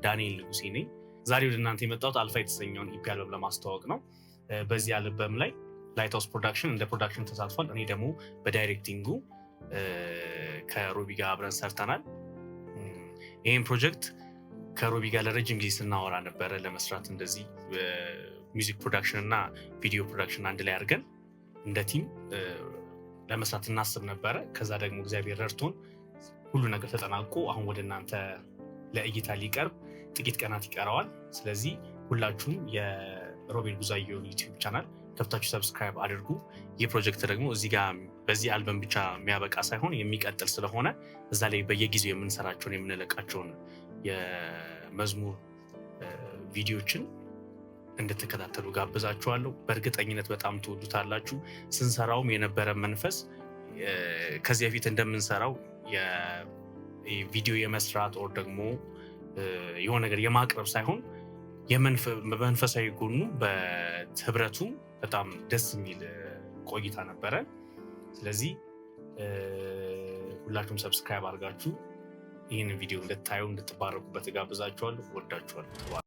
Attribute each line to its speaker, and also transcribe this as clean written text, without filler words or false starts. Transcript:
Speaker 1: ዳንኤል ንጉሴ ነኝ። ዛሬ ወደ እናንተ የመጣሁት አልፋ የተሰኘውን ኢፒ አልበም ለማስተዋወቅ ነው። በዚህ አልበም ላይ ላይትሃውስ ፕሮዳክሽን እንደ ፕሮዳክሽን ተሳትፏል። እኔ ደግሞ በዳይሬክቲንጉ ከሮቢ ጋር አብረን ሰርተናል። ይህን ፕሮጀክት ከሮቢ ጋር ለረጅም ጊዜ ስናወራ ነበረ ለመስራት እንደዚህ ሚውዚክ ፕሮዳክሽን እና ቪዲዮ ፕሮዳክሽን አንድ ላይ አድርገን እንደ ቲም ለመስራት እናስብ ነበረ። ከዛ ደግሞ እግዚአብሔር ረድቶን ሁሉ ነገር ተጠናቆ አሁን ወደ እናንተ ለእይታ ሊቀርብ ጥቂት ቀናት ይቀረዋል። ስለዚህ ሁላችሁም የሮቤል ቡዛየው ዩቲዩብ ቻናል ከፍታችሁ ሰብስክራይብ አድርጉ። ይህ ፕሮጀክት ደግሞ እዚህ ጋር በዚህ አልበም ብቻ የሚያበቃ ሳይሆን የሚቀጥል ስለሆነ እዛ ላይ በየጊዜው የምንሰራቸውን የምንለቃቸውን የመዝሙር ቪዲዮችን እንድትከታተሉ ጋብዛችኋለሁ። በእርግጠኝነት በጣም ትወዱታላችሁ። ስንሰራውም የነበረ መንፈስ ከዚህ በፊት እንደምንሰራው የቪዲዮ የመስራት ኦር ደግሞ የሆነ ነገር የማቅረብ ሳይሆን በመንፈሳዊ ጎኑ በህብረቱ በጣም ደስ የሚል ቆይታ ነበረ። ስለዚህ ሁላችሁም ሰብስክራይብ አድርጋችሁ ይህንን ቪዲዮ እንድታዩ እንድትባረኩበት ጋብዛችኋለሁ። ወዳችኋለሁ።